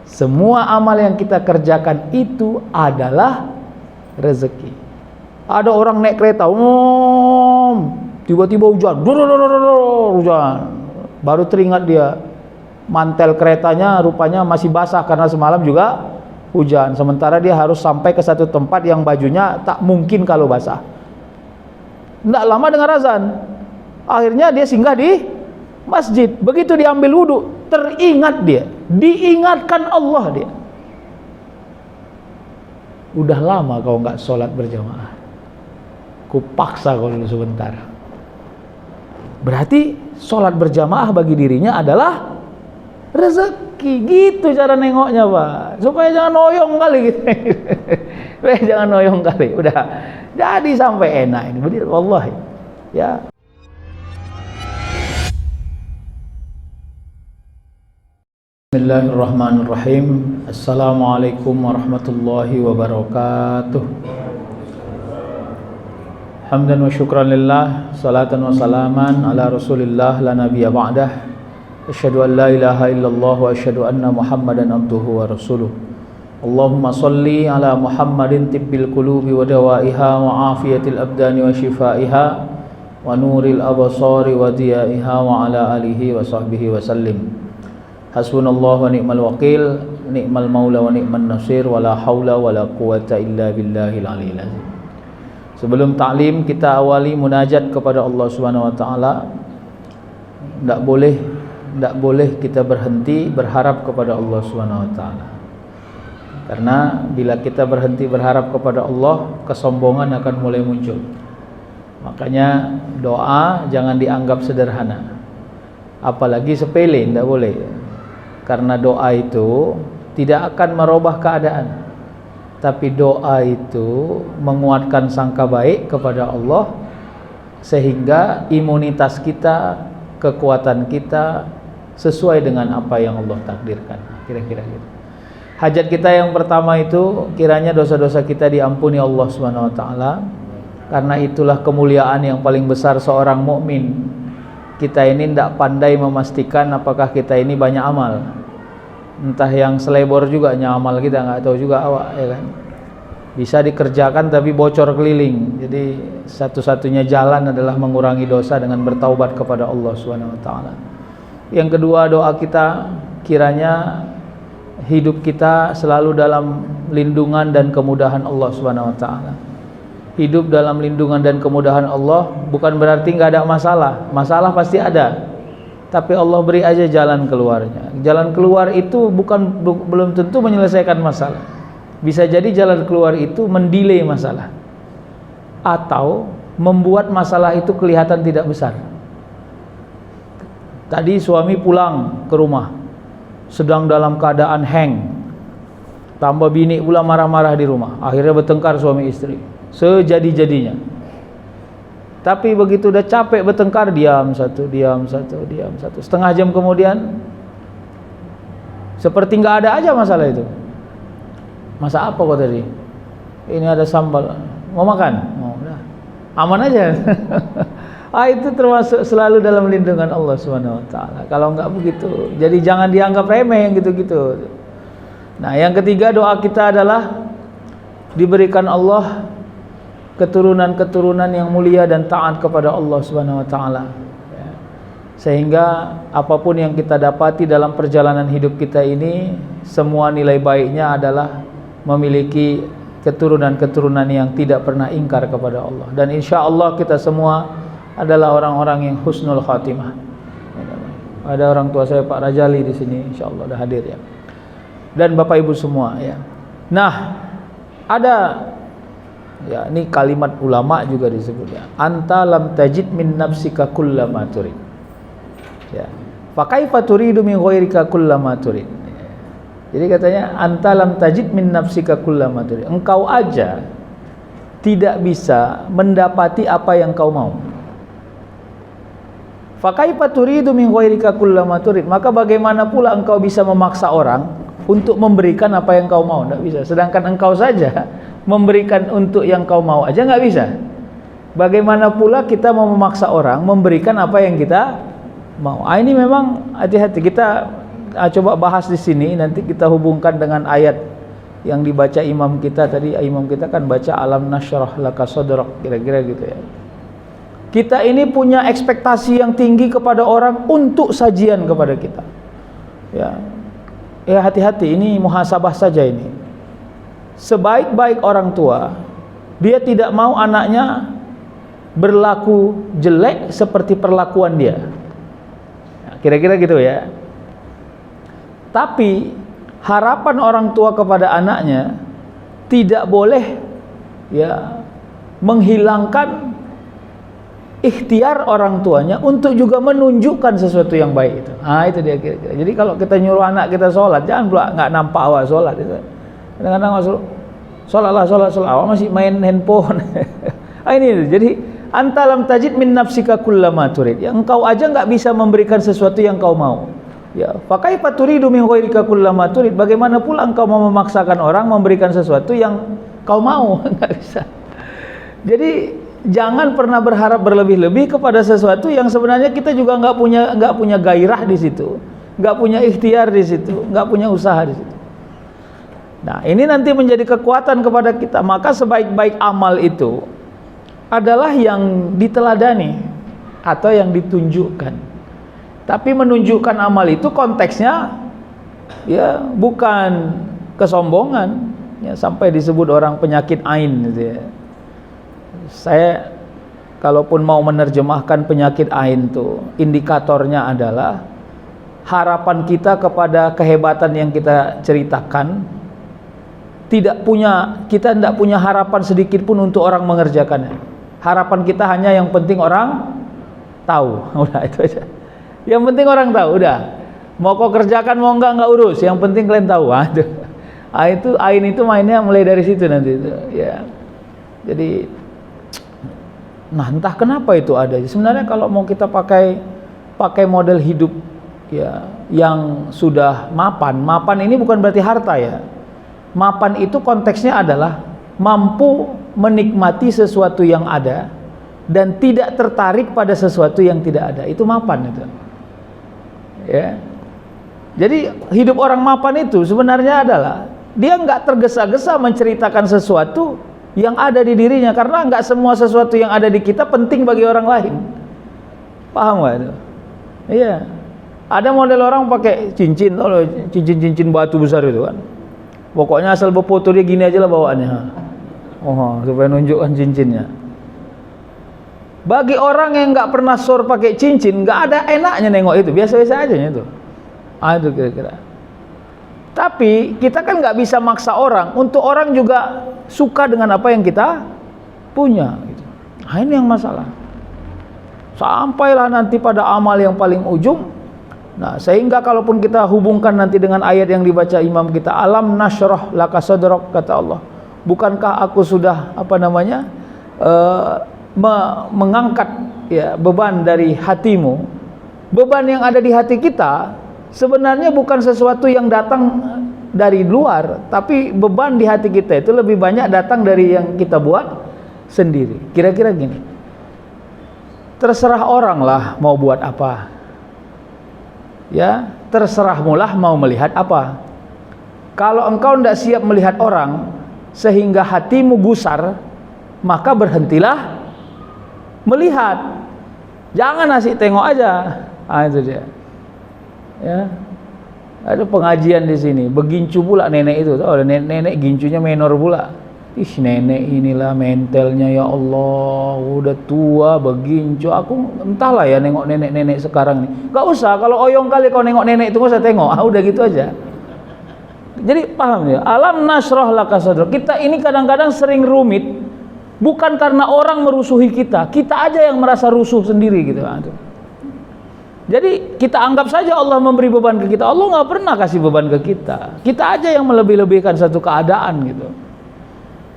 Semua amal yang kita kerjakan itu adalah rezeki. Ada orang naik kereta, tiba-tiba hujan, hujan. Baru teringat dia, mantel keretanya rupanya masih basah karena semalam juga hujan. Sementara dia harus sampai ke satu tempat yang bajunya tak mungkin kalau basah. Tidak lama dengar azan. Akhirnya dia singgah di masjid. Begitu diambil wudhu, teringat dia, diingatkan Allah dia. Udah lama kau nggak sholat berjamaah, kupaksa kau dulu sebentar. Berarti sholat berjamaah bagi dirinya adalah rezeki. Gitu cara nengoknya, Pak, supaya jangan noyong kali gitu. Supaya jangan noyong kali. Udah jadi sampai enak ini, bener wallahi ya. Bismillahirrahmanirrahim. Assalamualaikum warahmatullahi wabarakatuh. Hamdan wa syukran lillah, salatan wa salaman ala rasulillah la nabiyya ba'dah. Asyhadu an la ilaha illallah wa asyhadu anna muhammadan abduhu wa rasuluh. Allahumma salli ala muhammadin tibbil qulubi wa dawaiha wa afiyatil abdani wa shifaiha wa nuril absari wa diyaiha wa ala alihi wa sahbihi wa sallim. Hasbunallahu wa ni'mal wakil, ni'mal maula wa ni'man nasir, wala haula wala quwata illa billahil aliyil azim. Sebelum ta'lim, kita awali munajat kepada Allah Subhanahu wa taala. Tidak boleh kita berhenti berharap kepada Allah Subhanahu wa taala. Karena bila kita berhenti berharap kepada Allah, kesombongan akan mulai muncul. Makanya doa jangan dianggap sederhana, apalagi sepele, tidak boleh. Karena doa itu tidak akan merubah keadaan, tapi doa itu menguatkan sangka baik kepada Allah, sehingga imunitas kita, kekuatan kita sesuai dengan apa yang Allah takdirkan. Kira-kira gitu. Hajat kita yang pertama itu, kiranya dosa-dosa kita diampuni Allah Subhanahu wa taala. Karena itulah kemuliaan yang paling besar seorang mukmin. Kita ini tidak pandai memastikan apakah kita ini banyak amal. Entah yang selebor juga amal kita, nggak tahu juga awak, ya kan. Bisa dikerjakan tapi bocor keliling. Jadi satu-satunya jalan adalah mengurangi dosa dengan bertaubat kepada Allah Subhanahu wa taala. Yang kedua, doa kita kiranya hidup kita selalu dalam lindungan dan kemudahan Allah Subhanahu wa taala. Hidup dalam lindungan dan kemudahan Allah bukan berarti nggak ada masalah. Masalah pasti ada, tapi Allah beri aja jalan keluarnya. Jalan keluar itu belum tentu menyelesaikan masalah. Bisa jadi jalan keluar itu mendelay masalah, atau membuat masalah itu kelihatan tidak besar. Tadi suami pulang ke rumah sedang dalam keadaan hang, tambah bini pula marah-marah di rumah. Akhirnya bertengkar suami istri sejadi-jadinya. Tapi begitu udah capek bertengkar, diam satu. Setengah jam kemudian seperti nggak ada aja masalah itu. Masa apa kok tadi? Ini ada sambal. Mau makan? Mau, udah. Aman aja. Itu termasuk selalu dalam lindungan Allah Subhanahu wa taala. Kalau enggak begitu, jadi jangan dianggap remeh yang gitu-gitu. Nah, yang ketiga, doa kita adalah diberikan Allah keturunan-keturunan yang mulia dan taat kepada Allah Subhanahu wa taala. Sehingga apapun yang kita dapati dalam perjalanan hidup kita ini, semua nilai baiknya adalah memiliki keturunan-keturunan yang tidak pernah ingkar kepada Allah. Dan insya Allah kita semua adalah orang-orang yang husnul khatimah. Ada orang tua saya Pak Rajali di sini, insya Allah dah hadir ya. Dan Bapak Ibu semua ya. Nah, ada ya, ini kalimat ulama juga disebut ya. Anta lam tajid min nafsika kullama turid. Ya. Fa kaifa turidu min ghairika kullama turid. Jadi katanya anta lam tajid min nafsika kullama turid. Engkau aja tidak bisa mendapati apa yang kau mau. Fa kaifa turidu min ghairika kullama turid. Maka bagaimana pula engkau bisa memaksa orang untuk memberikan apa yang kau mau? Tidak bisa. Sedangkan engkau saja memberikan untuk yang kau mau aja nggak bisa. Bagaimana pula kita mau memaksa orang memberikan apa yang kita mau? Ini memang hati-hati. Kita coba bahas di sini, nanti kita hubungkan dengan ayat yang dibaca imam kita tadi. Imam kita kan baca alam nasyrah laka sadrak, kira-kira gitu ya. Kita ini punya ekspektasi yang tinggi kepada orang untuk sajian kepada kita. Ya hati-hati, ini muhasabah saja ini. Sebaik-baik orang tua, dia tidak mau anaknya berlaku jelek seperti perlakuan dia. Kira-kira gitu ya. Tapi harapan orang tua kepada anaknya tidak boleh ya menghilangkan ikhtiar orang tuanya untuk juga menunjukkan sesuatu yang baik itu. Itu dia kira-kira. Jadi kalau kita nyuruh anak kita sholat, jangan pula nggak nampak awak sholat itu. Kadang-kadang sholat, awak masih main handphone. Ini jadi anta lam tajid min nafsika kullama turid. Ya, engkau aja nggak bisa memberikan sesuatu yang kau mau. Ya, fakaifa turidu min ghairika kullama turid. Bagaimana pula engkau mau memaksakan orang memberikan sesuatu yang kau mau? Nggak bisa. Jadi jangan pernah berharap berlebih-lebih kepada sesuatu yang sebenarnya kita juga nggak punya gairah di situ, nggak punya ikhtiar di situ, nggak punya usaha di situ. Nah, ini nanti menjadi kekuatan kepada kita. Maka sebaik-baik amal itu adalah yang diteladani atau yang ditunjukkan. Tapi menunjukkan amal itu konteksnya ya bukan kesombongan, ya, sampai disebut orang penyakit ain gitu ya. Saya kalaupun mau menerjemahkan penyakit ain itu, indikatornya adalah harapan kita kepada kehebatan yang kita ceritakan, kita tidak punya harapan sedikit pun untuk orang mengerjakannya. Harapan kita hanya yang penting orang tahu. Udah itu aja. Yang penting orang tahu, udah. Mau kau kerjakan mau enggak urus, yang penting kalian tahu. Itu ain itu mainnya mulai dari situ nanti itu. Ya. Jadi entah kenapa itu ada. Sebenarnya kalau mau kita pakai model hidup ya yang sudah mapan ini bukan berarti harta ya. Mapan itu konteksnya adalah mampu menikmati sesuatu yang ada dan tidak tertarik pada sesuatu yang tidak ada. Itu mapan itu. Ya. Jadi hidup orang mapan itu sebenarnya adalah dia nggak tergesa-gesa menceritakan sesuatu yang ada di dirinya, karena nggak semua sesuatu yang ada di kita penting bagi orang lain. Paham nggak itu? Iya. Ada model orang pakai cincin batu besar itu kan. Pokoknya asal berfoto dia gini aja lah bawaannya. Supaya nunjukkan cincinnya. Bagi orang yang nggak pernah pakai cincin, nggak ada enaknya nengok itu, biasa-biasa aja itu. Itu kira-kira. Tapi kita kan nggak bisa maksa orang untuk orang juga suka dengan apa yang kita punya. Gitu. Ini yang masalah. Sampailah nanti pada amal yang paling ujung. Nah, sehingga kalaupun kita hubungkan nanti dengan ayat yang dibaca imam kita, alam nasyrah laka sadrak, kata Allah. Bukankah aku sudah mengangkat ya beban dari hatimu? Beban yang ada di hati kita sebenarnya bukan sesuatu yang datang dari luar, tapi beban di hati kita itu lebih banyak datang dari yang kita buat sendiri. Kira-kira gini, terserah orang lah mau buat apa, ya terserah mulah mau melihat apa. Kalau engkau tidak siap melihat orang sehingga hatimu gusar, maka berhentilah melihat, jangan asik tengok aja. Itu dia. Ya, ada pengajian di sini, begincu pula nenek itu, nenek gincunya menor pula. Nenek inilah mentalnya, ya Allah, udah tua begincu. Aku entahlah ya nengok nenek-nenek sekarang nih. Gak usah, kalau oyong kali kau nengok nenek itu gak usah tengok. Udah gitu aja. Jadi paham ya, alam nasrah laka sadrak. Kita ini kadang-kadang sering rumit, bukan karena orang merusuhi kita aja yang merasa rusuh sendiri gitu. Jadi kita anggap saja Allah memberi beban ke kita. Allah nggak pernah kasih beban ke kita. Kita aja yang melebih-lebihkan satu keadaan gitu,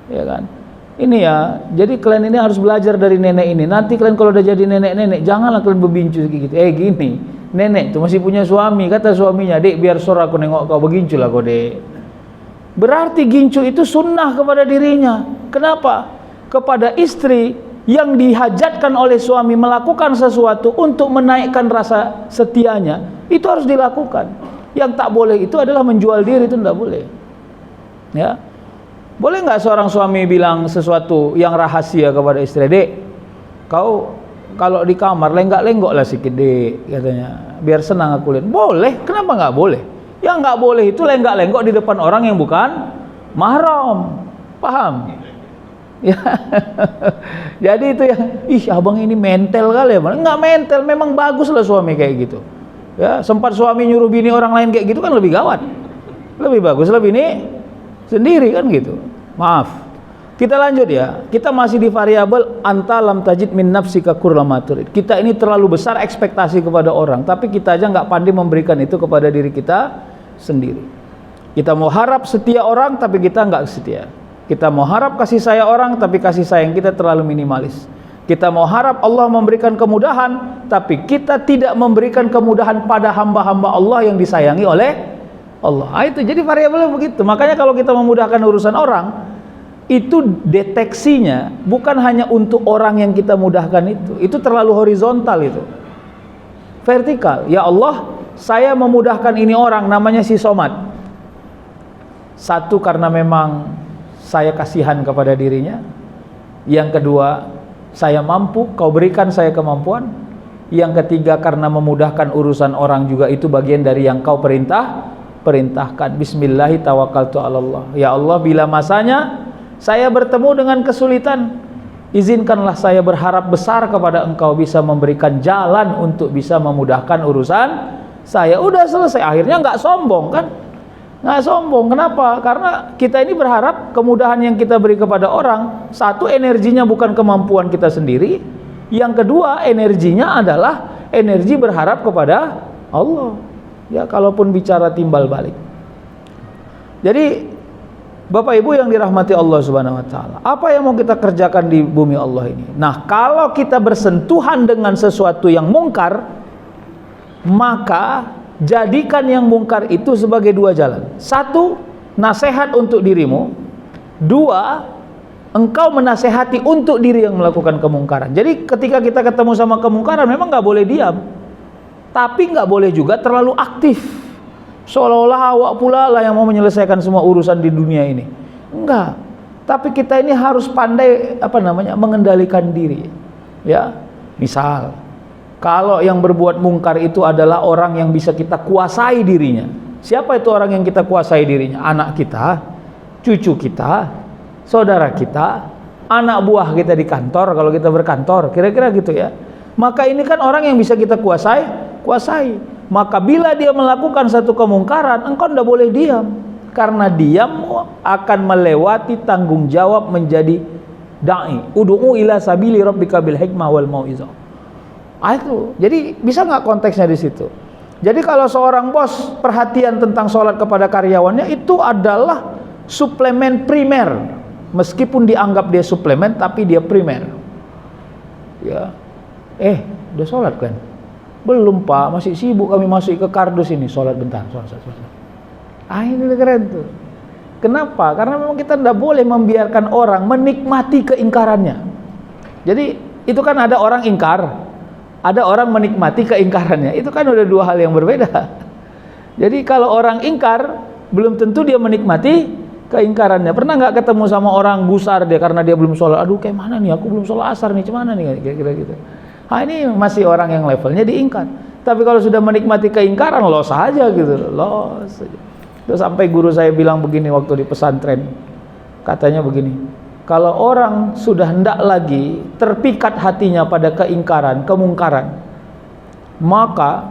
ya kan? Ini ya. Jadi kalian ini harus belajar dari nenek ini. Nanti kalian kalau udah jadi nenek-nenek, janganlah kalian berbincu gitu. Gini, nenek tuh masih punya suami. Kata suaminya, dek biar sore aku nengok kau, begincu lah kau dek. Berarti gincu itu sunnah kepada dirinya. Kenapa? Kepada istri yang dihajatkan oleh suami melakukan sesuatu untuk menaikkan rasa setianya, itu harus dilakukan. Yang tak boleh itu adalah menjual diri, itu tidak boleh. Ya, boleh nggak seorang suami bilang sesuatu yang rahasia kepada istri? Dek, kau kalau di kamar lenggak-lenggok lah sikit dek, katanya, biar senang aku lihat. Boleh, kenapa nggak boleh? Yang nggak boleh itu lenggak-lenggok di depan orang yang bukan mahram. Paham? Ya. Jadi itu yang, ih abang ini mentel kali ya. Enggak mentel, memang bagus lah suami kayak gitu. Ya, sempat suami nyuruh bini orang lain kayak gitu kan lebih gawat. Lebih bagus lah bini sendiri kan gitu. Maaf. Kita lanjut ya. Kita masih di variabel anta lam tajid min nafsika kurlama turid. Kita ini terlalu besar ekspektasi kepada orang, tapi kita aja nggak pandai memberikan itu kepada diri kita sendiri. Kita mau harap setia orang, tapi kita nggak setia. Kita mau harap kasih sayang orang, tapi kasih sayang kita terlalu minimalis. Kita mau harap Allah memberikan kemudahan, tapi kita tidak memberikan kemudahan pada hamba-hamba Allah yang disayangi oleh Allah. Itu jadi variabelnya begitu. Makanya kalau kita memudahkan urusan orang, itu deteksinya bukan hanya untuk orang yang kita mudahkan itu terlalu horizontal, itu vertikal. Ya Allah, saya memudahkan ini orang, namanya si Somad. Satu, karena memang saya kasihan kepada dirinya. Yang kedua, saya mampu, kau berikan saya kemampuan. Yang ketiga, karena memudahkan urusan orang juga itu bagian dari yang kau perintahkan. Bismillahi tawakkaltu 'alallah. Ya Allah, bila masanya saya bertemu dengan kesulitan, izinkanlah saya berharap besar kepada Engkau bisa memberikan jalan untuk bisa memudahkan urusan saya. Udah selesai. Akhirnya nggak sombong kan? Nggak sombong. Kenapa? Karena kita ini berharap kemudahan yang kita beri kepada orang, satu, energinya bukan kemampuan kita sendiri. Yang kedua, energinya adalah energi berharap kepada Allah. Ya, kalaupun bicara timbal balik. Jadi Bapak Ibu yang dirahmati Allah Subhanahu wa taala, apa yang mau kita kerjakan di bumi Allah ini? Nah, kalau kita bersentuhan dengan sesuatu yang mungkar, maka jadikan yang mungkar itu sebagai dua jalan. Satu, nasihat untuk dirimu. Dua, engkau menasehati untuk diri yang melakukan kemungkaran. Jadi ketika kita ketemu sama kemungkaran, memang nggak boleh diam, tapi nggak boleh juga terlalu aktif, seolah-olah awak pula lah yang mau menyelesaikan semua urusan di dunia ini. Enggak. Tapi kita ini harus pandai mengendalikan diri. Ya, misal kalau yang berbuat mungkar itu adalah orang yang bisa kita kuasai dirinya. Siapa itu orang yang kita kuasai dirinya? Anak kita, cucu kita, saudara kita, anak buah kita di kantor kalau kita berkantor, kira-kira gitu ya. Maka ini kan orang yang bisa kita kuasai. Maka bila dia melakukan satu kemungkaran, engkau tidak boleh diam. Karena diam akan melewati tanggung jawab menjadi da'i. Ud'u ila sabili rabbika bil hikmah wal mau'izah. Itu. Jadi bisa nggak konteksnya di situ? Jadi kalau seorang bos perhatian tentang sholat kepada karyawannya, itu adalah suplemen primer. Meskipun dianggap dia suplemen, tapi dia primer. Ya, udah sholat kan? Belum pak, masih sibuk kami masuk ke kardus ini. Sholat bentar, sholat. Ini keren tuh. Kenapa? Karena memang kita tidak boleh membiarkan orang menikmati keingkarannya. Jadi itu kan ada orang ingkar, ada orang menikmati keingkarannya. Itu kan udah dua hal yang berbeda. Jadi kalau orang ingkar, belum tentu dia menikmati keingkarannya. Pernah nggak ketemu sama orang gusar dia karena dia belum sholat? Aduh, kayak mana nih? Aku belum sholat asar nih, gimana nih? Kira-kira gitu. Ini masih orang yang levelnya diingkar. Tapi kalau sudah menikmati keingkaran, los aja gitu, los aja. Terus sampai guru saya bilang begini waktu di pesantren, katanya begini, kalau orang sudah hendak lagi terpikat hatinya pada keingkaran, kemungkaran, maka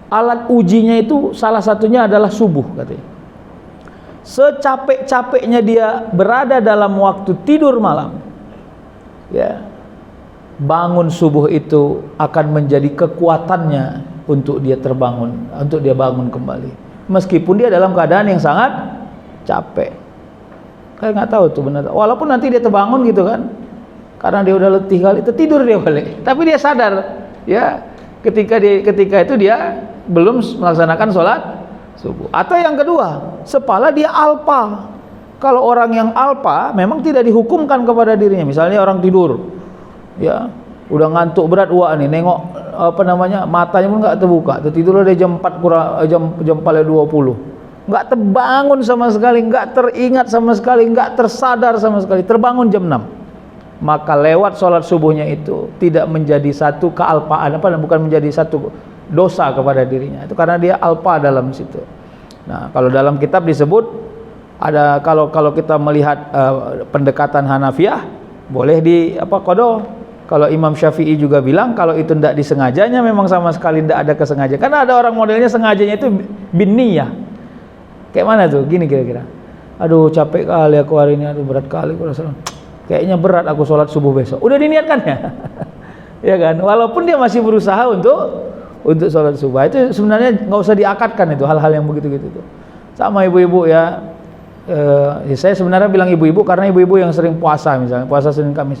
alat ujinya itu salah satunya adalah subuh, katanya. Secapek-capeknya dia berada dalam waktu tidur malam, ya, bangun subuh itu akan menjadi kekuatannya untuk dia terbangun, untuk dia bangun kembali. Meskipun dia dalam keadaan yang sangat capek. Kayak nggak tahu tuh benar. Walaupun nanti dia terbangun gitu kan, karena dia udah letih kali, tertidur dia balik. Tapi dia sadar, ya, ketika itu dia belum melaksanakan sholat subuh. Atau yang kedua, sepala dia alpa. Kalau orang yang alpa memang tidak dihukumkan kepada dirinya. Misalnya orang tidur, ya, udah ngantuk berat, wah nih nengok matanya pun nggak terbuka. Tertidurlah dia jam 4 kurang jam 4:20. Nggak terbangun sama sekali, nggak teringat sama sekali, nggak tersadar sama sekali. Terbangun jam 6. Maka lewat sholat subuhnya itu tidak menjadi satu kealpaan, bukan menjadi satu dosa kepada dirinya. Itu karena dia alpa dalam situ. Nah, kalau dalam kitab disebut ada, kalau kita melihat pendekatan Hanafiyah boleh qada. Kalau Imam Syafi'i juga bilang kalau itu tidak disengajanya, memang sama sekali tidak ada kesengajaan. Karena ada orang modelnya sengajanya itu binniyah. Kayak mana tuh? Gini kira-kira. Aduh, capek kali aku hari ini, aduh berat kali aku rasa. Kayaknya berat aku sholat subuh besok. Udah diniatkan ya? Ya kan? Walaupun dia masih berusaha untuk sholat subuh. Itu sebenarnya nggak usah diakatkan itu hal-hal yang begitu-gitu tuh. Sama ibu-ibu ya. Saya sebenarnya bilang ibu-ibu karena ibu-ibu yang sering puasa, misalnya puasa Senin Kamis.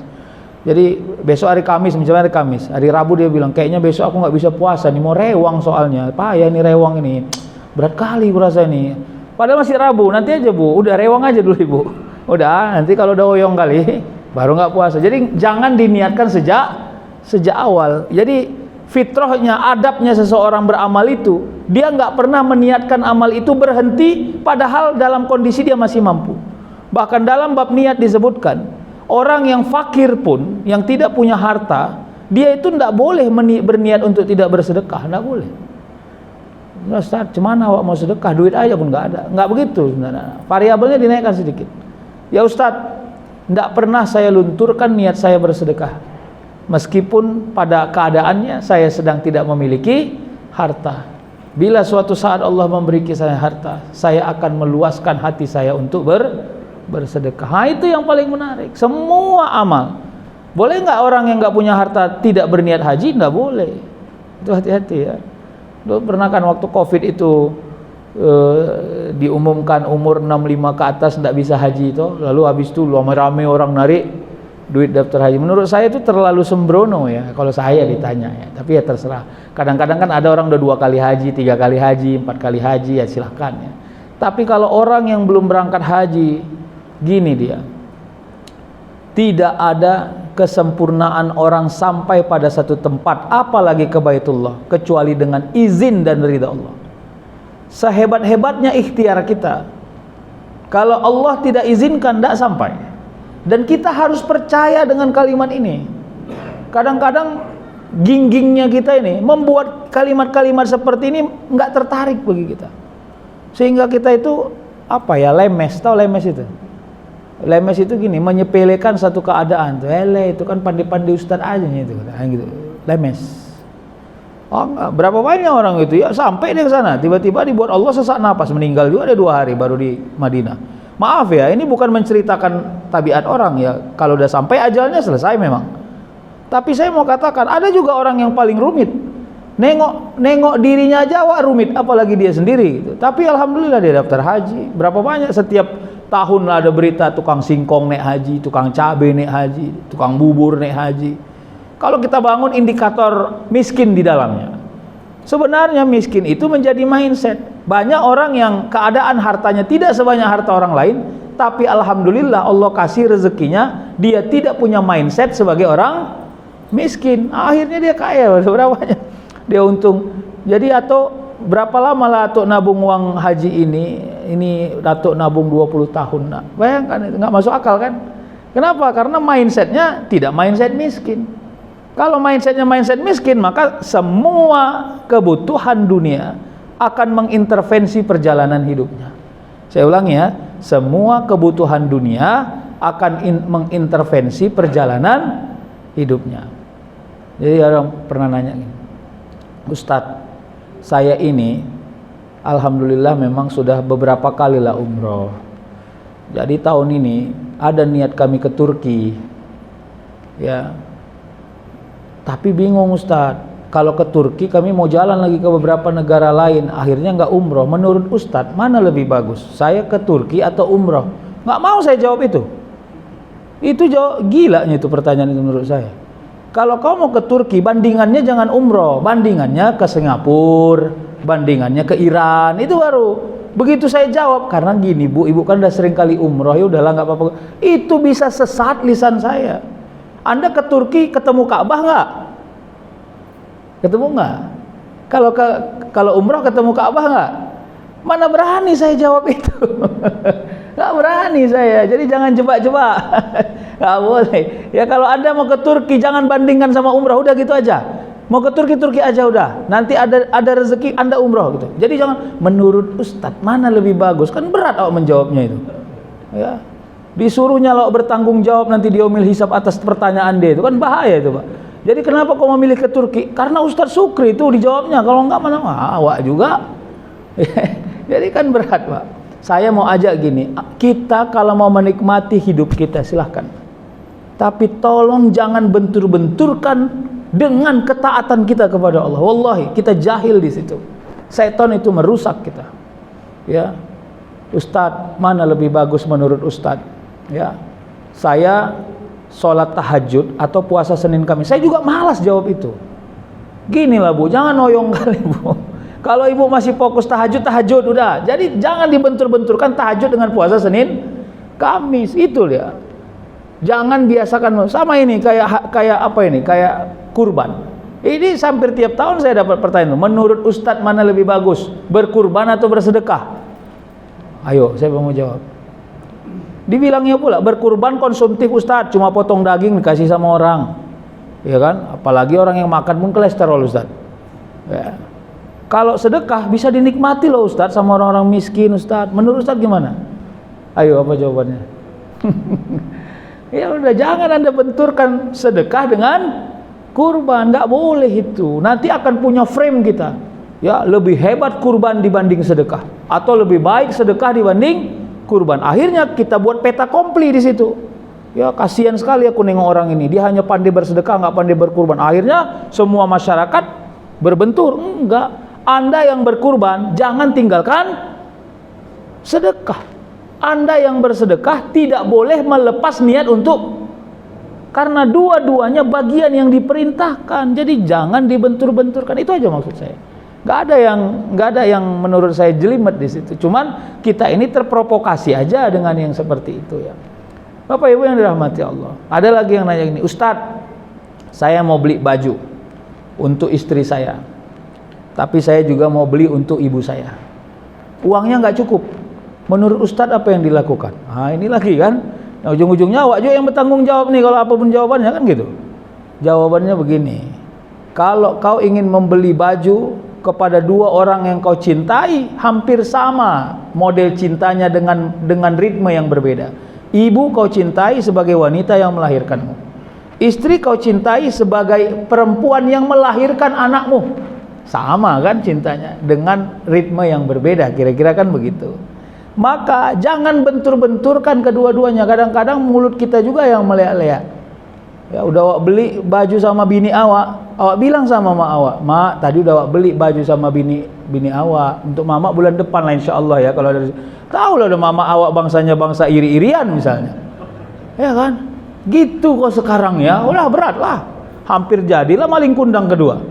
Jadi besok hari Kamis, misalnya hari Kamis, hari Rabu dia bilang kayaknya besok aku nggak bisa puasa nih, mau rewang soalnya. Payah nih rewang ini, berat kali berasa ini. Padahal masih Rabu, nanti aja bu, udah rewang aja dulu ibu. Udah, nanti kalau udah oyong kali baru nggak puasa. Jadi jangan diniatkan sejak awal. Jadi fitrahnya, adabnya seseorang beramal itu, dia nggak pernah meniatkan amal itu berhenti padahal dalam kondisi dia masih mampu. Bahkan dalam bab niat disebutkan, orang yang fakir pun, yang tidak punya harta, dia itu tidak boleh berniat untuk tidak bersedekah, tidak boleh. Ustaz, cuman awak mau sedekah, duit aja pun nggak ada. Nggak begitu sebenarnya. Variabelnya dinaikkan sedikit. Ya Ustaz, tidak pernah saya lunturkan niat saya bersedekah, meskipun pada keadaannya saya sedang tidak memiliki harta. Bila suatu saat Allah memberi saya harta, saya akan meluaskan hati saya untuk bersedekah. Nah, itu yang paling menarik. Semua amal. Boleh nggak orang yang nggak punya harta tidak berniat haji? Nggak boleh. Itu hati-hati ya. Pernah kan waktu COVID itu diumumkan umur 65 ke atas tidak bisa haji itu, lalu habis itu ramai orang narik duit daftar haji. Menurut saya itu terlalu sembrono ya kalau saya ditanya ya. Tapi ya terserah. Kadang-kadang kan ada orang udah 2 kali haji, 3 kali haji, 4 kali haji, ya silahkan ya. Tapi kalau orang yang belum berangkat haji, gini dia, tidak ada kesempurnaan orang sampai pada satu tempat, apalagi ke Baitullah, kecuali dengan izin dan ridha Allah. Sehebat-hebatnya ikhtiar kita, kalau Allah tidak izinkan, tidak sampai. Dan kita harus percaya dengan kalimat ini. Kadang-kadang ginggingnya kita ini membuat kalimat-kalimat seperti ini nggak tertarik bagi kita, sehingga kita itu lemes. Tahu lemes itu? Lemes itu gini, menyepelekan satu keadaan tuh. Itu kan pandai-pandai ustaz aja gitu. Lemes. Oh enggak, berapa banyak orang itu ya sampai dia ke sana, tiba-tiba dibuat Allah sesak napas, meninggal juga ada 2 hari baru di Madinah. Maaf ya, ini bukan menceritakan tabiat orang ya. Kalau udah sampai ajalnya selesai memang. Tapi saya mau katakan ada juga orang yang paling rumit. Nengok dirinya aja rumit, apalagi dia sendiri gitu. Tapi alhamdulillah dia daftar haji. Berapa banyak setiap tahun ada berita tukang singkong naik haji, tukang cabai naik haji, tukang bubur naik haji. Kalau kita bangun indikator miskin di dalamnya, sebenarnya miskin itu menjadi mindset. Banyak orang yang keadaan hartanya tidak sebanyak harta orang lain, tapi alhamdulillah Allah kasih rezekinya, dia tidak punya mindset sebagai orang miskin. Akhirnya dia kaya, berapa banyak dia untung. Jadi atau berapa lama lah Atuk nabung uang haji ini Atuk nabung 20 tahun. Nah, bayangkan itu nggak masuk akal kan? Kenapa? Karena mindsetnya tidak mindset miskin. Kalau mindsetnya mindset miskin, maka semua kebutuhan dunia akan mengintervensi perjalanan hidupnya. Saya ulangi ya, semua kebutuhan dunia akan mengintervensi perjalanan hidupnya. Jadi orang pernah nanya gini, Ustadz, saya ini alhamdulillah memang sudah beberapa kali lah umroh. Jadi tahun ini ada niat kami ke Turki, ya. Tapi bingung Ustadz, kalau ke Turki kami mau jalan lagi ke beberapa negara lain, akhirnya nggak umroh. Menurut Ustadz mana lebih bagus, saya ke Turki atau umroh? Nggak mau saya jawab itu. Itu jawab gilanya itu pertanyaan itu menurut saya. Kalau kau mau ke Turki, bandingannya jangan umroh, bandingannya ke Singapura, bandingannya ke Iran, itu baru. Begitu saya jawab, karena gini Bu, Ibu kan udah sering kali umroh, ya udahlah nggak apa-apa. Itu bisa sesat lisan saya. Anda ke Turki ketemu Ka'bah nggak? Ketemu nggak? Kalau umroh ketemu Ka'bah nggak? Mana berani saya jawab itu. Nggak berani saya. Jadi jangan jebak-jebak. Nggak boleh. Ya kalau Anda mau ke Turki jangan bandingkan sama umrah, udah gitu aja. Mau ke Turki aja udah. Nanti ada rezeki Anda umroh gitu. Jadi jangan menurut Ustadz mana lebih bagus, kan berat awak menjawabnya itu. Ya. Disuruhnya lo bertanggung jawab nanti diomil hisab atas pertanyaan dia, itu kan bahaya itu, Pak. Jadi kenapa kau memilih ke Turki? Karena Ustadz Sukri itu dijawabnya. Kalau enggak mana awak juga. Jadi kan berat, Pak. Saya mau ajak gini, kita kalau mau menikmati hidup kita silahkan. Tapi tolong jangan bentur-benturkan dengan ketaatan kita kepada Allah. Wallahi kita jahil di situ. Setan itu merusak kita. Ya. Ustadz, mana lebih bagus menurut Ustadz? Ya. Saya sholat tahajud atau puasa Senin Kamis. Saya juga malas jawab itu. Gini lah Bu, jangan noyong kali Bu. Kalau ibu masih fokus tahajud udah. Jadi jangan dibentur-benturkan tahajud dengan puasa Senin Kamis. Itu dia. Jangan biasakan sama ini kayak apa ini? Kayak kurban. Ini hampir tiap tahun saya dapat pertanyaan. Menurut Ustadz mana lebih bagus? Berkurban atau bersedekah? Ayo, saya mau jawab. Dibilangnya pula berkurban konsumtif Ustadz, cuma potong daging dikasih sama orang. Ya kan? Apalagi orang yang makan pun kolesterol Ustadz. Ya. Kalau sedekah bisa dinikmati loh Ustadz sama orang-orang miskin Ustadz. Menurut Ustadz gimana? Ayo, apa jawabannya? Ya udah, jangan Anda benturkan sedekah dengan kurban, nggak boleh itu. Nanti akan punya frame kita. Ya, lebih hebat kurban dibanding sedekah, atau lebih baik sedekah dibanding kurban. Akhirnya kita buat peta kompli di situ. Ya, kasihan sekali aku nengok orang ini, dia hanya pandai bersedekah, nggak pandai berkurban. Akhirnya semua masyarakat berbentur. Enggak, Anda yang berkurban jangan tinggalkan sedekah. Anda yang bersedekah tidak boleh melepas niat untuk, karena dua-duanya bagian yang diperintahkan. Jadi jangan dibentur-benturkan. Itu aja maksud saya. Nggak ada yang menurut saya jelimet di situ. Cuman kita ini terprovokasi aja dengan yang seperti itu ya. Bapak Ibu yang dirahmati Allah. Ada lagi yang nanya gini, Ustadz, saya mau beli baju untuk istri saya, tapi saya juga mau beli untuk ibu saya. Uangnya nggak cukup. Menurut Ustadz apa yang dilakukan? Nah ini lagi kan. Nah, ujung-ujungnya awak juga yang bertanggung jawab nih kalau apapun jawabannya kan gitu. Jawabannya begini. Kalau kau ingin membeli baju kepada dua orang yang kau cintai, hampir sama model cintanya dengan ritme yang berbeda. Ibu kau cintai sebagai wanita yang melahirkanmu. Istri kau cintai sebagai perempuan yang melahirkan anakmu. Sama kan cintanya, dengan ritme yang berbeda, kira-kira kan begitu. Maka jangan bentur-benturkan kedua-duanya. Kadang-kadang mulut kita juga yang meleak-leak. Ya udah awak beli baju sama bini awak bilang sama mak awak, "Mak, tadi udah awak beli baju sama bini awak untuk mama bulan depan lah insyaallah ya." Kalau ada tahu lah, udah mama awak bangsanya bangsa iri-irian misalnya. Ya kan? Gitu kok sekarang ya. Udah berat lah. Hampir jadilah maling kundang kedua.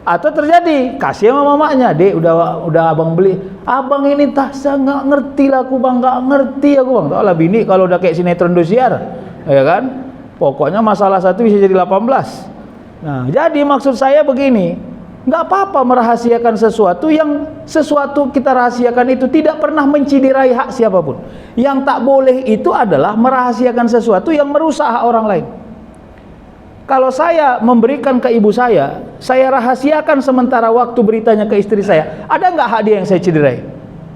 Atau terjadi kasih sama mamanya, "Dek, udah abang beli." "Abang ini tak nggak ngerti lah aku bang, nggak ngerti aku bang." Tahu lah bini kalau udah kayak sinetron dosiar, ya kan? Pokoknya masalah satu bisa jadi 18. Nah, jadi maksud saya begini, nggak apa-apa merahasiakan sesuatu kita rahasiakan itu tidak pernah menciderai hak siapapun. Yang tak boleh itu adalah merahasiakan sesuatu yang merusak hak orang lain. Kalau saya memberikan ke ibu saya rahasiakan sementara waktu beritanya ke istri saya, ada nggak hak dia yang saya cederai?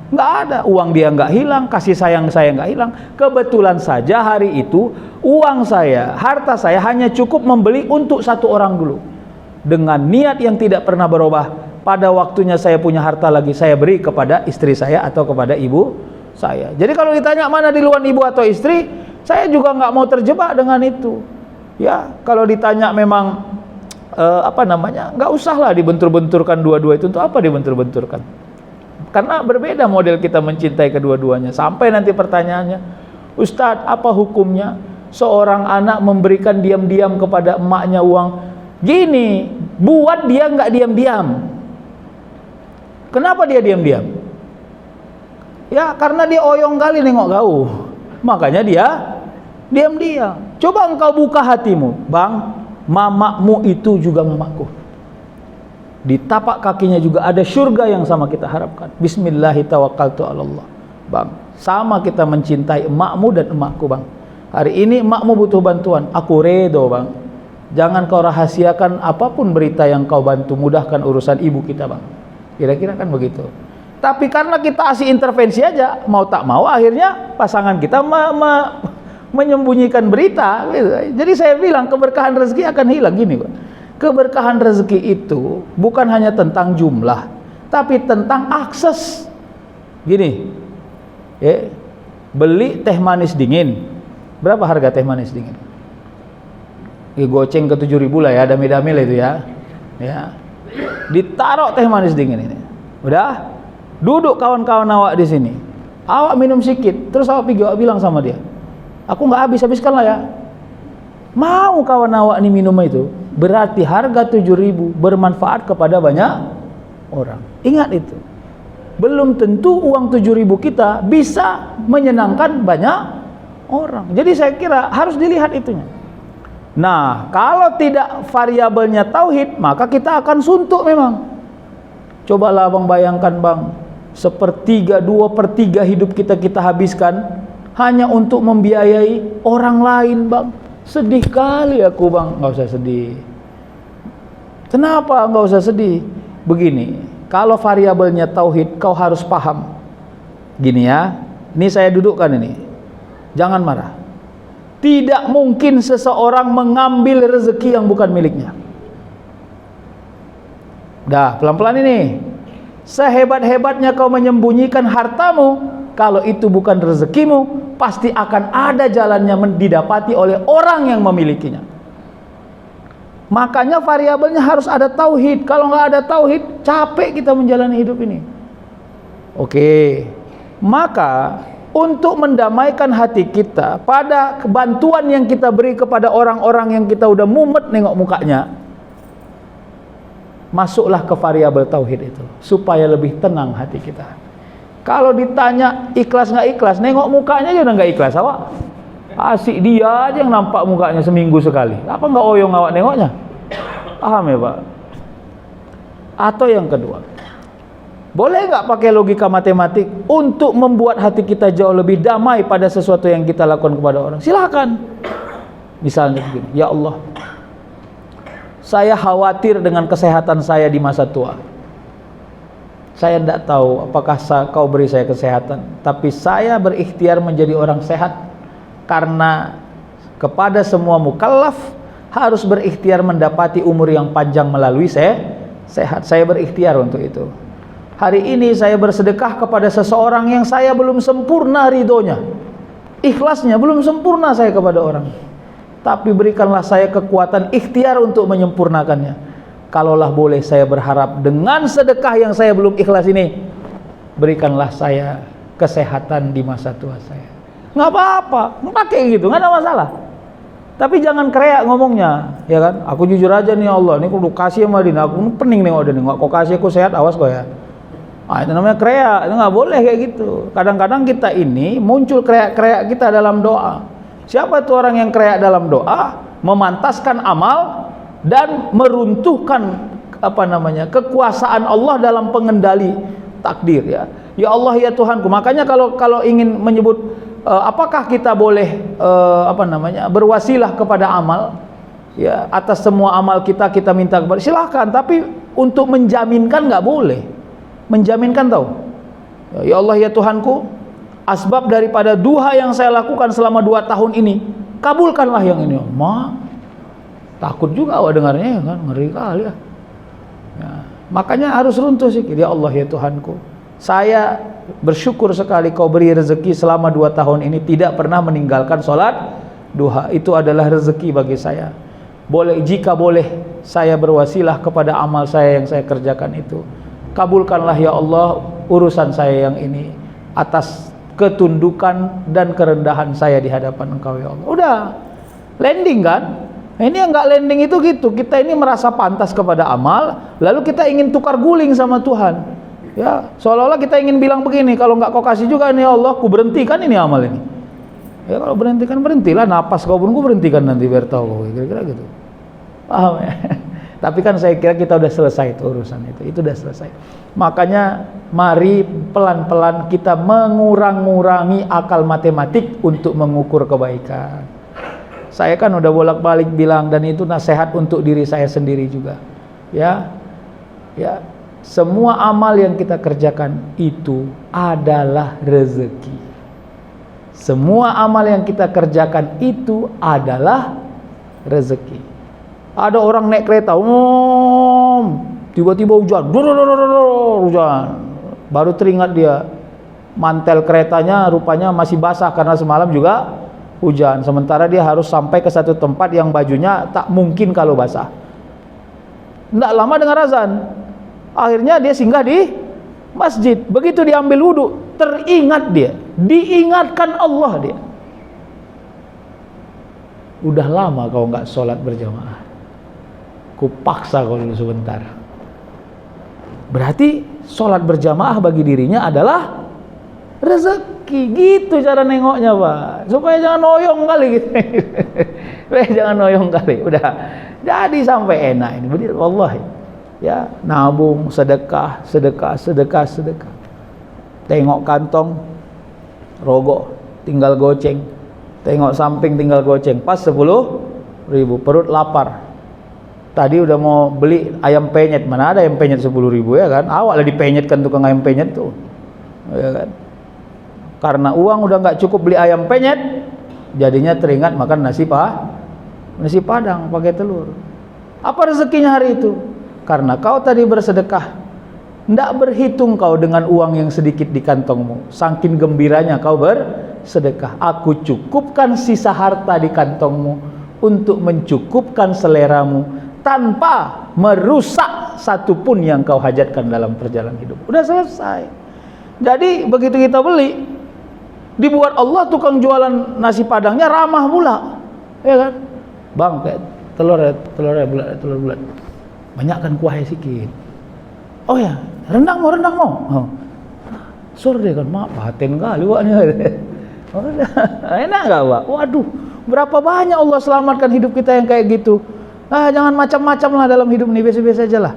Nggak ada. Uang dia nggak hilang, kasih sayang saya nggak hilang. Kebetulan saja hari itu uang saya, harta saya hanya cukup membeli untuk satu orang dulu, dengan niat yang tidak pernah berubah. Pada waktunya saya punya harta lagi, saya beri kepada istri saya atau kepada ibu saya. Jadi kalau ditanya mana duluan ibu atau istri, saya juga nggak mau terjebak dengan itu. Ya, kalau ditanya memang nggak usahlah dibentur-benturkan dua-dua itu. Untuk apa dibentur-benturkan? Karena berbeda model kita mencintai kedua-duanya. Sampai nanti pertanyaannya, "Ustadz, apa hukumnya seorang anak memberikan diam-diam kepada emaknya uang?" Gini, buat dia nggak diam-diam. Kenapa dia diam-diam? Ya, karena dia oyong kali nengok kau. Makanya dia diam-diam. Coba engkau buka hatimu, "Bang, mamamu itu juga mamaku. Di tapak kakinya juga ada surga yang sama kita harapkan. Bismillahirrahmanirrahim. Bang, sama kita mencintai emakmu dan emakku, Bang. Hari ini emakmu butuh bantuan, aku redo, Bang. Jangan kau rahasiakan apapun berita yang kau bantu, mudahkan urusan ibu kita, Bang. Kira-kira kan begitu. Tapi karena kita asih intervensi aja, mau tak mau akhirnya pasangan kita menyembunyikan berita gitu. Jadi saya bilang keberkahan rezeki akan hilang gini, Pak. Keberkahan rezeki itu bukan hanya tentang jumlah, tapi tentang akses. Gini, beli teh manis dingin. Berapa harga teh manis dingin? Goceng ke 7.000 lah ya, dami-dami lah itu ya. Ya. Ditaruh teh manis dingin ini. Udah, duduk kawan-kawan awak di sini. Awak minum sedikit, terus awak pergi, awak bilang sama dia, aku nggak habiskan lah ya. Mau kawan awak nih minum itu, berarti harga 7.000 bermanfaat kepada banyak orang. Ingat itu. Belum tentu uang 7.000 kita bisa menyenangkan banyak orang. Jadi saya kira harus dilihat itunya. Nah, kalau tidak variabelnya tauhid, maka kita akan suntuk memang. Cobalah Bang bayangkan, Bang, 1/3, 2/3 hidup kita habiskan hanya untuk membiayai orang lain, Bang. Sedih kali aku, Bang. Nggak usah sedih. Kenapa nggak usah sedih? Begini, kalau variabelnya tauhid, kau harus paham. Gini ya, ini saya dudukkan ini. Jangan marah. Tidak mungkin seseorang mengambil rezeki yang bukan miliknya. Dah, pelan-pelan ini. Sehebat-hebatnya kau menyembunyikan hartamu, kalau itu bukan rezekimu, pasti akan ada jalannya didapati oleh orang yang memilikinya. Makanya variabelnya harus ada tauhid. Kalau nggak ada tauhid, capek kita menjalani hidup ini. Oke, maka untuk mendamaikan hati kita pada bantuan yang kita beri kepada orang-orang yang kita udah mumet nengok mukanya, masuklah ke variabel tauhid itu supaya lebih tenang hati kita. Kalau ditanya ikhlas nggak ikhlas, nengok mukanya aja udah nggak ikhlas awak. Asik dia aja yang nampak mukanya seminggu sekali. Apa nggak oyong awak nengoknya? Paham ya, Pak? Atau yang kedua, boleh nggak pakai logika matematik untuk membuat hati kita jauh lebih damai pada sesuatu yang kita lakukan kepada orang? Silakan. Misalnya begini, ya Allah, saya khawatir dengan kesehatan saya di masa tua. Saya tidak tahu apakah kau beri saya kesehatan, tapi saya berikhtiar menjadi orang sehat karena kepada semua mukallaf harus berikhtiar mendapati umur yang panjang melalui sehat. Saya berikhtiar untuk itu. Hari ini saya bersedekah kepada seseorang yang saya belum sempurna ridhonya, ikhlasnya belum sempurna saya kepada orang, tapi berikanlah saya kekuatan ikhtiar untuk menyempurnakannya. Kalaulah boleh saya berharap dengan sedekah yang saya belum ikhlas ini, berikanlah saya kesehatan di masa tua saya. Nggak apa-apa, pakai gitu, nggak ada masalah. Tapi jangan kreak ngomongnya, ya kan? Aku jujur aja nih, Allah, ini aku kasih sama dia, aku pening nengok dia, nggak kau kasih aku sehat, awas kau ya. Ah, itu namanya kreak, itu nggak boleh kayak gitu. Kadang-kadang kita ini muncul kreak-kreak kita dalam doa. Siapa tuh orang yang kreak dalam doa? Memantaskan amal dan meruntuhkan kekuasaan Allah dalam pengendali takdir, ya. Ya Allah ya Tuhanku. Makanya kalau ingin menyebut apakah kita boleh berwasilah kepada amal, ya, atas semua amal kita minta kepada, silahkan, tapi untuk menjaminkan nggak boleh. Menjaminkan tahu, ya Allah ya Tuhanku, asbab daripada duha yang saya lakukan selama 2 tahun ini, kabulkanlah yang ini. Takut juga awak dengarnya, ya kan, ngeri kali ya. Makanya harus runtuh sih. Ya Allah ya Tuhanku, saya bersyukur sekali kau beri rezeki selama 2 tahun ini tidak pernah meninggalkan sholat duha. Itu adalah rezeki bagi saya. Jika boleh saya berwasilah kepada amal saya yang saya kerjakan itu, kabulkanlah ya Allah urusan saya yang ini atas ketundukan dan kerendahan saya di hadapan Engkau ya Allah. Udah landing kan? Ini yang nggak landing itu gitu. Kita ini merasa pantas kepada amal, lalu kita ingin tukar guling sama Tuhan. Ya, seolah-olah kita ingin bilang begini, kalau nggak kau kasih juga nih ya Allah, ku berhentikan ini amal ini. Ya kalau berhentikan, berhentilah, napas kau pun ku berhentikan nanti biar tahu, kira-kira gitu. Paham ya? Tapi kan saya kira kita udah selesai itu urusan itu udah selesai. Makanya mari pelan-pelan kita mengurangi akal matematik untuk mengukur kebaikan. Saya kan udah bolak-balik bilang, dan itu nasihat untuk diri saya sendiri juga. Ya, semua amal yang kita kerjakan itu adalah rezeki. Semua amal yang kita kerjakan itu adalah rezeki. Ada orang naik kereta, tiba-tiba hujan, hujan. Baru teringat dia, mantel keretanya rupanya masih basah karena semalam juga hujan. Sementara dia harus sampai ke satu tempat yang bajunya tak mungkin kalau basah. Tidak lama dengar azan. Akhirnya dia singgah di masjid. Begitu diambil wudhu, teringat dia, diingatkan Allah dia. Udah lama kau nggak sholat berjamaah, kupaksa kau dulu sebentar. Berarti sholat berjamaah bagi dirinya adalah rezeki. Gitu cara nengoknya, Pak, supaya jangan noyong kali gitu. Jangan noyong kali. Udah jadi sampai enak ini, bener wallahi. Ya, nabung, sedekah. Tengok kantong rogok, tinggal goceng. Tengok samping tinggal goceng. Pas 10.000, perut lapar. Tadi udah mau beli ayam penyet, mana ada ayam penyet 10.000 ya kan? Awak lah dipenyetkan tukang ayam penyet tuh, ya kan? Karena uang udah nggak cukup beli ayam penyet, jadinya teringat makan nasi padang pakai telur. Apa rezekinya hari itu? Karena kau tadi bersedekah, ndak berhitung kau dengan uang yang sedikit di kantongmu. Saking gembiranya kau bersedekah, aku cukupkan sisa harta di kantongmu untuk mencukupkan seleramu tanpa merusak satupun yang kau hajatkan dalam perjalanan hidup. Udah selesai. Jadi begitu kita beli, dibuat Allah tukang jualan nasi padangnya ramah pula, ya kan? Bang, kayak telur bulat. Banyakkan kuahnya sikit. Oh ya, rendang mau. Oh. Sur deh kan, mak paten kali waknya. Enak gak, Pak? Waduh, berapa banyak Allah selamatkan hidup kita yang kayak gitu. Jangan macam-macam lah dalam hidup ini, biasa-biasa aja lah.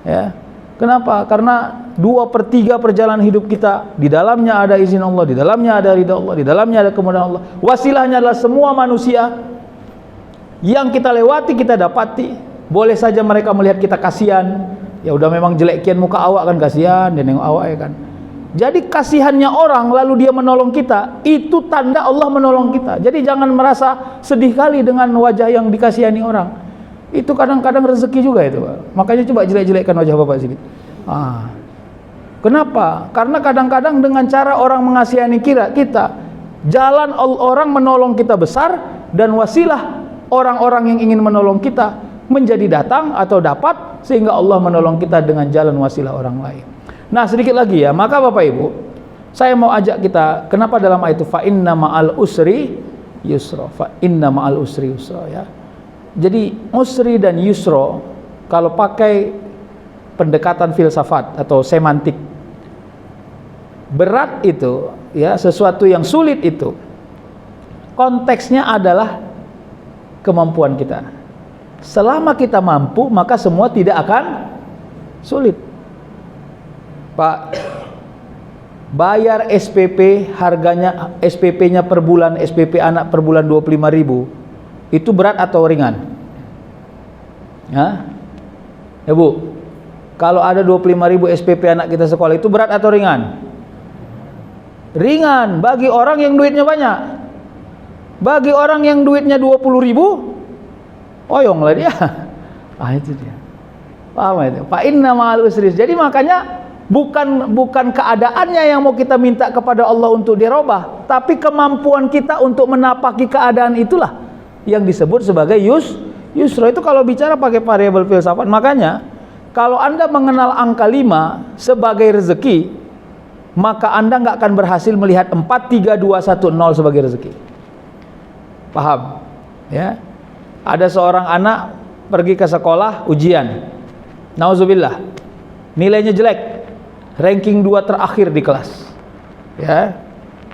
Ya. Kenapa? Karena 2/3 perjalanan hidup kita, di dalamnya ada izin Allah, di dalamnya ada ridha Allah, di dalamnya ada kemudahan Allah. Wasilahnya adalah semua manusia yang kita lewati, kita dapati. Boleh saja mereka melihat kita kasihan. Ya udah memang jelek kian muka awak kan, kasihan dia nengok awak ya kan. Jadi kasihannya orang lalu dia menolong kita, itu tanda Allah menolong kita. Jadi jangan merasa sedih kali dengan wajah yang dikasihani orang. Itu kadang-kadang rezeki juga itu, Pak. Makanya coba jelek-jelekkan wajah Bapak sedikit. Kenapa? Karena kadang-kadang dengan cara orang mengasihani kita, jalan orang menolong kita besar, dan wasilah orang-orang yang ingin menolong kita menjadi datang atau dapat, sehingga Allah menolong kita dengan jalan wasilah orang lain. Nah, sedikit lagi ya, maka Bapak Ibu, saya mau ajak kita, kenapa dalam ayat itu fa inna ma'al usri yusra, fa inna ma'al usri yusra ya. Jadi usri dan yusra kalau pakai pendekatan filsafat atau semantik, berat itu ya, sesuatu yang sulit itu konteksnya adalah kemampuan kita. Selama kita mampu, maka semua tidak akan sulit. Pak, bayar SPP, harganya SPP-nya per bulan, SPP anak per bulan 25.000, itu berat atau ringan? Ya Bu, kalau ada 25.000 SPP anak kita sekolah, itu berat atau ringan? Ringan bagi orang yang duitnya banyak. Bagi orang yang duitnya 20.000, oyong lah dia. Itu dia. Paham itu? Fa inna ma'al usri. Jadi makanya bukan keadaannya yang mau kita minta kepada Allah untuk dirubah, tapi kemampuan kita untuk menapaki keadaan itulah yang disebut sebagai yusra. Itu kalau bicara pakai variabel filsafat. Makanya kalau Anda mengenal angka 5 sebagai rezeki, maka Anda nggak akan berhasil melihat 4, 3, 2, 1, 0 sebagai rezeki. Paham? Ya. Ada seorang anak pergi ke sekolah ujian, nauzubillah, nilainya jelek, ranking 2 terakhir di kelas. Ya,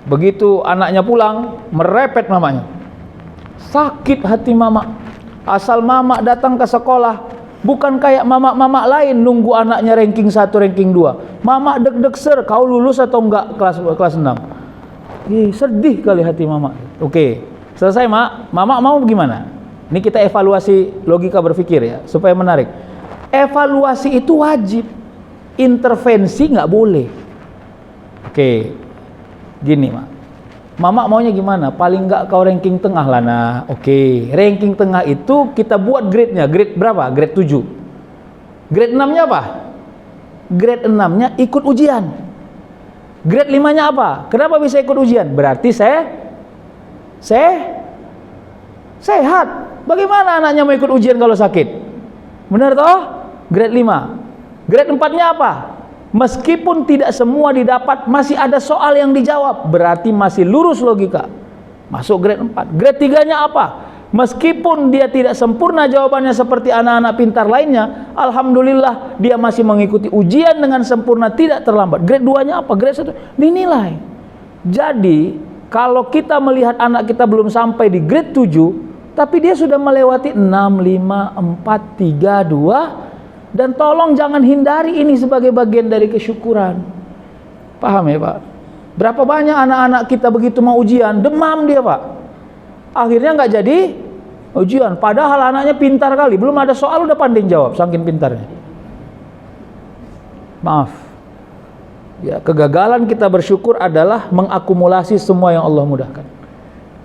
begitu anaknya pulang, merepet mamanya. Sakit hati mama. Asal mama datang ke sekolah, Bukan kayak mama-mama lain nunggu anaknya ranking 1, ranking 2. Mama deg-deg ser, kau lulus atau enggak kelas 6. Sedih kali hati mama. Oke, selesai mak. Mama mau gimana? Ini kita evaluasi logika berpikir ya, supaya menarik. Evaluasi itu wajib. Intervensi nggak boleh. Oke, gini mak. Mama maunya gimana? Paling nggak kau ranking tengah lah nah. Oke, ranking tengah itu kita buat grade-nya. Grade berapa? Grade 7. Grade 6-nya apa? Grade 6-nya ikut ujian. Grade 5-nya apa? Kenapa bisa ikut ujian? Berarti sehat. Bagaimana anaknya mau ikut ujian kalau sakit? Benar toh? Grade 5. Grade 4-nya apa? Meskipun tidak semua didapat, masih ada soal yang dijawab, berarti masih lurus logika, masuk grade 4. Grade 3-nya apa? Meskipun dia tidak sempurna jawabannya seperti anak-anak pintar lainnya, alhamdulillah dia masih mengikuti ujian dengan sempurna, tidak terlambat. Grade 2-nya apa? Grade 1 dinilai. Jadi kalau kita melihat anak kita belum sampai di grade 7, tapi dia sudah melewati 6, 5, 4, 3, 2, dan tolong jangan hindari ini sebagai bagian dari kesyukuran. Paham ya Pak? Berapa banyak anak-anak kita begitu mau ujian, demam dia Pak. Akhirnya nggak jadi ujian. Padahal anaknya pintar kali, belum ada soal udah pandai jawab, saking pintarnya. Maaf. Ya, kegagalan kita bersyukur adalah mengakumulasi semua yang Allah mudahkan.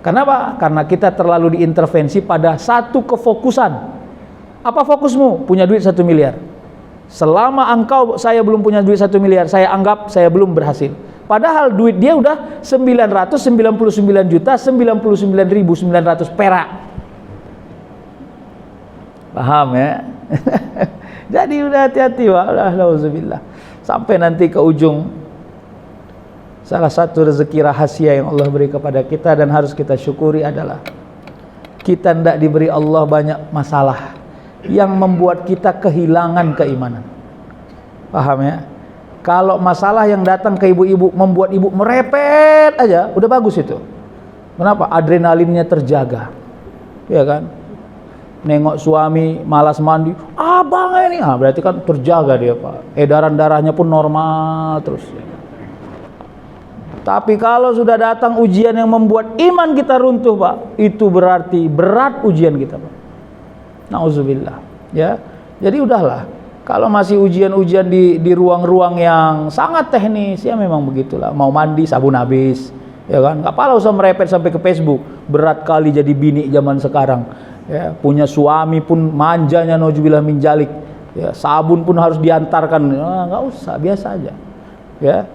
Kenapa? Karena kita terlalu diintervensi pada satu kefokusan. Apa fokusmu? Punya duit 1 miliar. Selama saya belum punya duit 1 miliar, saya anggap saya belum berhasil. Padahal duit dia udah 999.099.900 perak. Paham ya? Jadi udah hati-hati Pak. Alhamdulillah. Sampai nanti ke ujung, salah satu rezeki rahasia yang Allah beri kepada kita dan harus kita syukuri adalah kita tidak diberi Allah banyak masalah yang membuat kita kehilangan keimanan. Paham ya? Kalau masalah yang datang ke ibu-ibu membuat ibu merepet aja, udah bagus itu. Kenapa? Adrenalinnya terjaga. Ya kan? Nengok suami malas mandi, abang ini, berarti kan terjaga dia Pak. Edaran darahnya pun normal terus. Tapi kalau sudah datang ujian yang membuat iman kita runtuh Pak, itu berarti berat ujian kita Pak. Nauzubillah, ya. Jadi udahlah. Kalau masih ujian-ujian di ruang-ruang yang sangat teknis, ya memang begitulah. Mau mandi sabun habis, ya kan? Nggak pala usah merepet sampai ke Facebook. Berat kali jadi bini zaman sekarang. Ya, punya suami pun manjanya nauzubillah min jalik. Ya, sabun pun harus diantarkan. Nggak usah, biasa aja. Ya.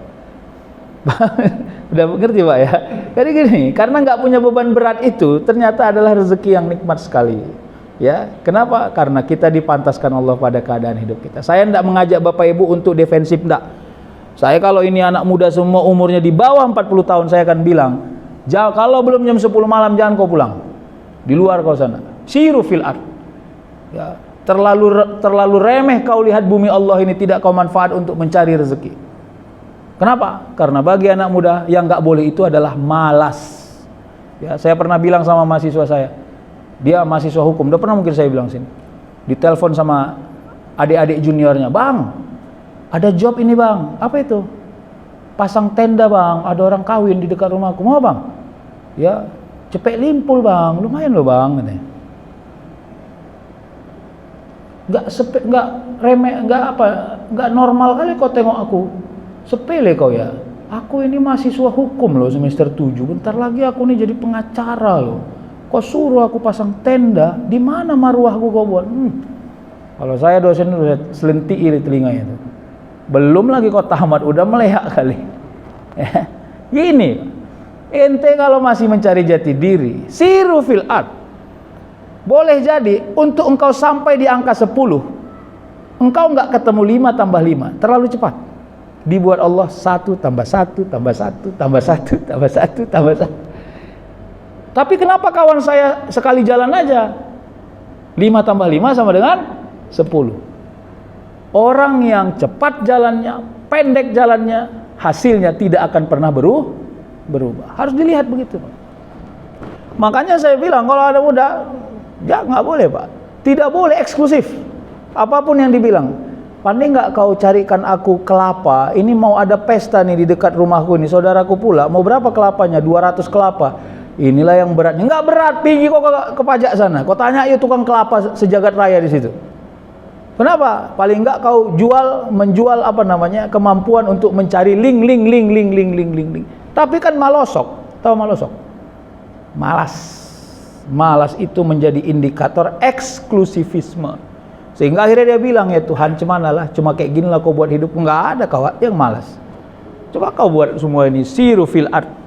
Udah mengerti Pak ya? Jadi gini, karena nggak punya beban berat itu, ternyata adalah rezeki yang nikmat sekali. Ya, kenapa? Karena kita dipantaskan Allah pada keadaan hidup kita. Saya tidak mengajak Bapak Ibu untuk defensif, tidak. Saya kalau ini anak muda semua umurnya di bawah 40 tahun, saya akan bilang, kalau belum jam 10 malam jangan kau pulang. Di luar kau sana. Siru fil ard. Ya, terlalu remeh kau lihat bumi Allah ini, tidak kau manfaat untuk mencari rezeki. Kenapa? Karena bagi anak muda yang nggak boleh itu adalah malas. Ya, saya pernah bilang sama mahasiswa saya. Dia mahasiswa hukum, udah pernah mungkin saya bilang sini. Ditelepon sama adik-adik juniornya, "Bang, ada job ini Bang." "Apa itu?" "Pasang tenda Bang, ada orang kawin di dekat rumahku." "Mau Bang?" "Ya, cepet limpul Bang, lumayan loh Bang." Katanya. Nggak remeh, nggak normal kali kau tengok aku. Sepele kau ya. Aku ini mahasiswa hukum loh, semester 7. Bentar lagi aku nih jadi pengacara loh. Kau suruh aku pasang tenda, di mana marwahku kau buat? Kalau saya dosen udah selentik di telinganya itu. Belum lagi kau tamat, udah melehak kali. Gini, ente kalau masih mencari jati diri, siru fil ard. Boleh jadi untuk engkau sampai di angka 10, engkau nggak ketemu 5 tambah 5, terlalu cepat. Dibuat Allah 1 tambah 1 tambah 1 tambah 1 tambah 1 tambah 1. Tapi kenapa kawan saya sekali jalan aja 5 tambah 5 sama dengan 10. Orang yang cepat jalannya, pendek jalannya, hasilnya tidak akan pernah berubah. Harus dilihat begitu. Makanya saya bilang kalau ada muda, ya nggak boleh Pak. Tidak boleh eksklusif. Apapun yang dibilang, pandai nggak kau carikan aku kelapa? Ini mau ada pesta nih di dekat rumahku nih, saudaraku pula. Mau berapa kelapanya? 200 kelapa. Inilah yang beratnya. Nggak berat, pergi kau ke pajak sana. Kau tanya yuk tukang kelapa sejagat raya di situ. Kenapa? Paling nggak kau menjual apa namanya, kemampuan untuk mencari link. Tapi kan malosok. Tahu malosok? Malas itu menjadi indikator eksklusivisme. Sehingga akhirnya dia bilang, ya Tuhan cemanalah, cuma kayak gini lah kau buat hidup. Enggak ada kau yang malas. Coba kau buat semua ini, siru fil ard.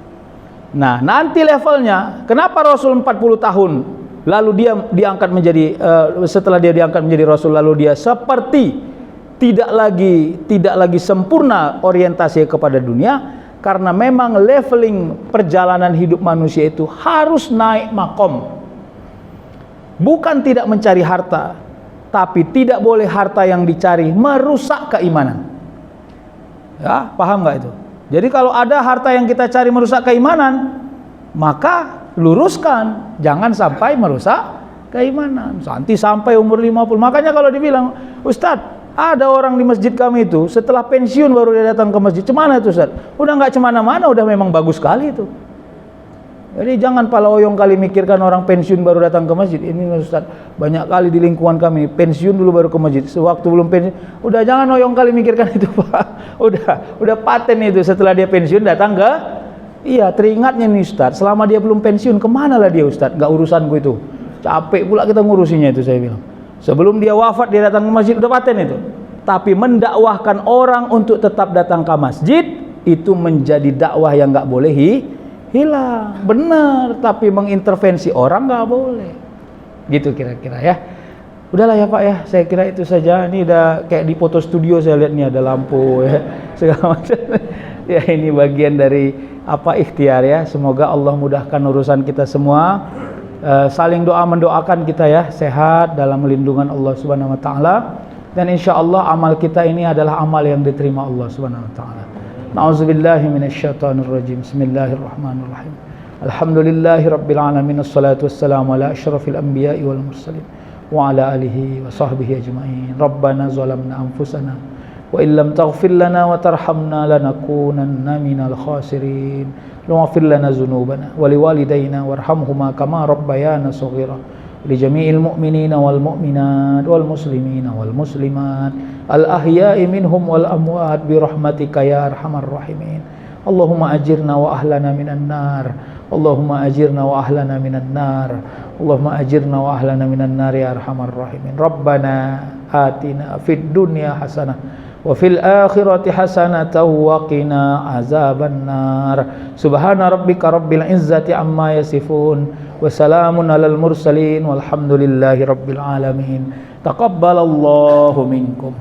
Nah, nanti levelnya, kenapa Rasul 40 tahun lalu dia diangkat menjadi setelah dia diangkat menjadi Rasul, lalu dia seperti tidak lagi sempurna orientasi kepada dunia, karena memang leveling perjalanan hidup manusia itu harus naik makom. Bukan tidak mencari harta, tapi tidak boleh harta yang dicari merusak keimanan. Ya, paham nggak itu? Jadi kalau ada harta yang kita cari merusak keimanan, maka luruskan, jangan sampai merusak keimanan. Nanti sampai umur 50. Makanya kalau dibilang, Ustadz, ada orang di masjid kami itu setelah pensiun baru dia datang ke masjid. Cemana itu Ustadz? Udah nggak cemana-mana, udah memang bagus sekali itu. Jadi jangan pala oyong kali mikirkan orang pensiun baru datang ke masjid. Ini Ustaz, banyak kali di lingkungan kami pensiun dulu baru ke masjid. Sewaktu belum pensiun, udah jangan oyong kali mikirkan itu Pak. Udah paten itu, setelah dia pensiun datang ke, iya teringatnya nih Ustaz, selama dia belum pensiun kemana lah dia Ustaz? Gak urusanku itu. Capek pula kita ngurusinya itu, saya bilang. Sebelum dia wafat dia datang ke masjid, udah paten itu. Tapi mendakwahkan orang untuk tetap datang ke masjid, itu menjadi dakwah yang gak boleh hilang, benar. Tapi mengintervensi orang nggak boleh, gitu kira-kira ya. Udahlah ya Pak ya, saya kira itu saja. Ini udah kayak di foto studio, saya lihat nih ada lampu ya, segala macam. Ya ini bagian dari apa, ikhtiar ya. Semoga Allah mudahkan urusan kita semua. Saling doa mendoakan kita ya, sehat dalam lindungan Allah Subhanahu Wa Taala. Dan insya Allah amal kita ini adalah amal yang diterima Allah Subhanahu Wa Taala. Na'udzubillahi minasyaitonir rajim. Bismillahirrahmanirrahim. Alhamdulillahi rabbil alamin, wassalatu wassalamu ala asyrafil anbiya'i wal mursalin wa ala alihi wa sahbihi ajma'in. Rabbana zalamna anfusana wa illam taghfir lana wa tarhamna lanakunanna minal khasirin. Ighfir lana dzunubana wa liwalidayna warhamhuma kama rabbayana shaghira. لجميع المؤمنين والمؤمنات والمسلمين والمسلمات الأحياء منهم والأموات برحمتك يا أرحم الراحمين. اللهم أجرنا وأهلنا من النار. اللهم أجرنا وأهلنا من النار. اللهم أجرنا وأهلنا من النار يا أرحم الراحمين. ربنا آتنا في الدنيا حسنة وفي الآخرة حسنة وقنا عذاب النار. سبحان ربك رب العزة عما يصفون وسلام على المرسلين والحمد لله رب العالمين. تقبل الله منكم.